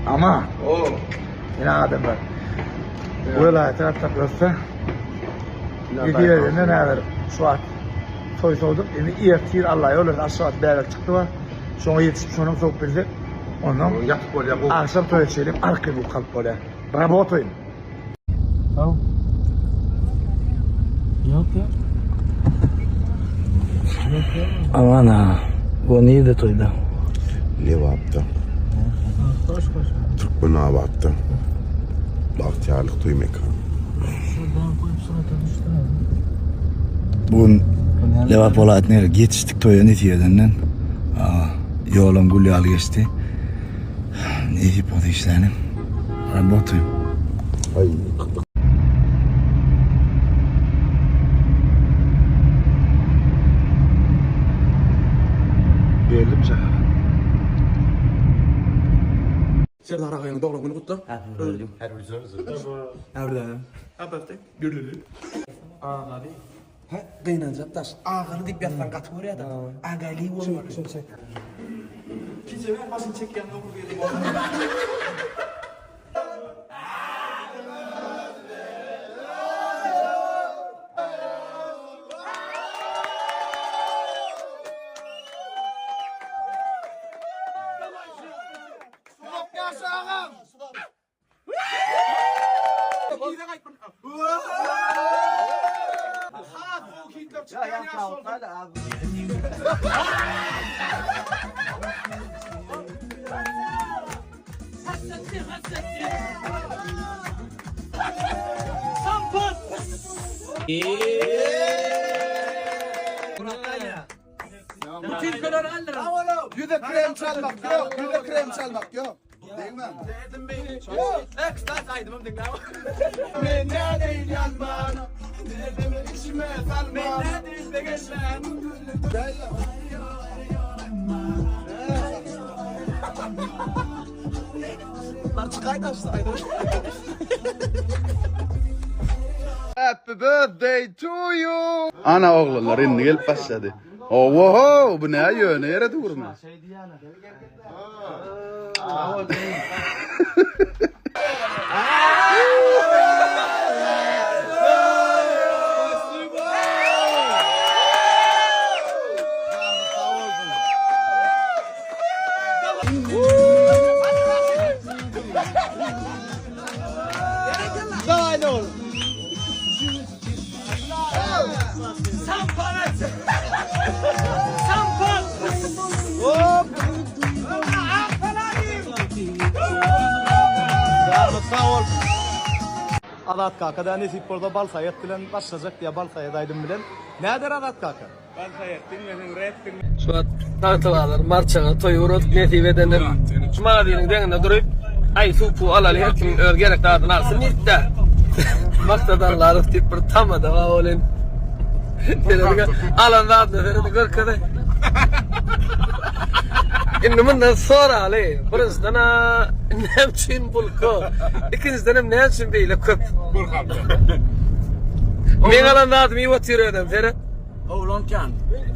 Ama yine adam var. Bu vilayeti atlatırsa gidiyor ne nedir şu an soy soğuduk. Şimdi iyi Allah'a yollar aşağı değerler çıktı var. Şuna yetişip şuna soğuk bilecek. Ondan akşam toy içelim. Arkaya bu kalıp böyle. Bana bu otoyun. Tamam. Yok ya. Aman ha. Bu nerede toyda? Levap'ta. Koş. Türkmenabad'da. Bahtiyarlık toy mekanı. Şuradan koyup sonra tanıştıralım. Bugün Levap olayet nereye yetiştik toya netiyeden. Yolum Gülyalı geçti. Ne yapıp o işlerini? Ben botuyum. Ay. Belli sana. Serdar ağayın doğru günü kutlu. Abi. Ha, kıynanacak taş. Ağını dip yattan katı oraya da. Ağaylığı olmadı. Kimse ver basın çek yanına okur vereyim. Yüzde krem çalmak yok. Yüzde krem çalmak yok. Değil mi? Yok. Ekstra saydım dinle. Ben neredeyim yan bana? Nerede işime salma? Ben neredeyim de geçmem. Gel Lan çıkaydı açsaydım. Happy birthday to you. Ana oğlanlar inni gelip başladı. Oho bu ne ayıyor? Nereye durma? Adat Kaka da nesip orada bal sayet bilen başlayacak diye bal sayedaydım bilen. Nedir Adat Kaka? Şu an tartılarlar, marçağa, toyu uğradık, netiv edenler. Şu mağazinin deninde durup, ay supu alalı, her kim gerek dağıdın alsın, nitte. Maktadarlar, tipir tamadı, oğlum. Alan dağıdın, verdi, görkede. İnni bundan sonra ali, birinizden nem için bulko, ikinizden nem için beyle köp. Men alan dağıdım, iyi oturuyor adam, Ferhat. Oğlan kan.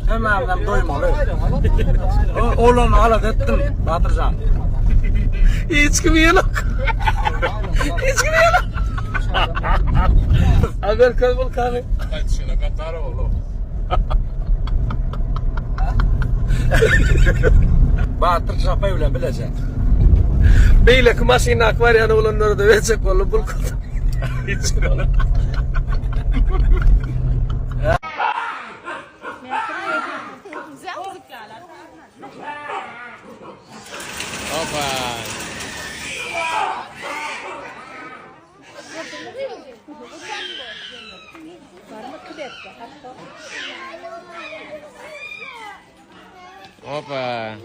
Hemen adam doymalı. Oğlanı alat ettim. Batırcan. Hiç kim yok. Hiç kim yok. Haber kabul kahve. Kaçışına katar oğlum. Batır şapayı bile bilecek. Beyle ki maşina akvaryanı olanları da verecek oğlum bul kutu. Hiç kim yok. Opa. Opa.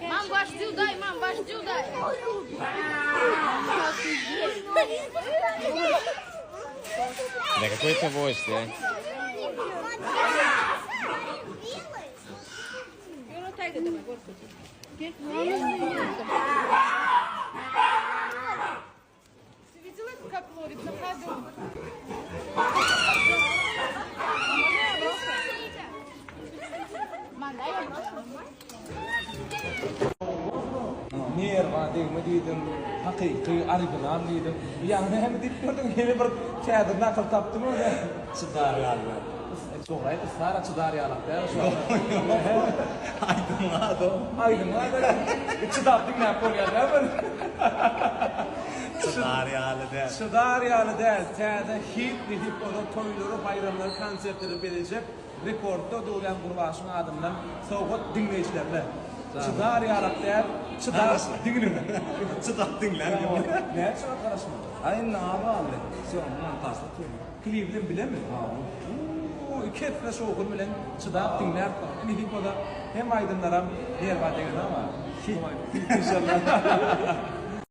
Мам, ваш дюдай, мам, ваш дюдай. Да какой это вождь, да? Ты видела, как ловит на ходу? Мам, дай я брошу. Нерва, ты, мы видим. haqiqiy original diýdim. Ýagny hem dip gördüm yeni bir çadır nakıl tapdym öyle. Çıdar yani. Doğray ısrar açıdar ýalak da şu. Aydınladı. Aydınladı. Çıdapdyk näp bolýar Çıdar yani de. Çıdar ýaly däl. Täze hit dip oda toýlary, bayramlary, konsertleri berecek. Rekordda döwlen gurbaşyň adymdan sowgat dinleýijilerle. Çıdar ýalak däl. Çıdar dinleýär. Çıdar dinlen. Ne çıdar garaşma? Ayın ne abi? Sonra tasla tüy. Klibden bilemi? Ketne şoğul bilen çıdap dinler. Nihip oda hem aydınlaram diğer vadegana ama. İnşallah.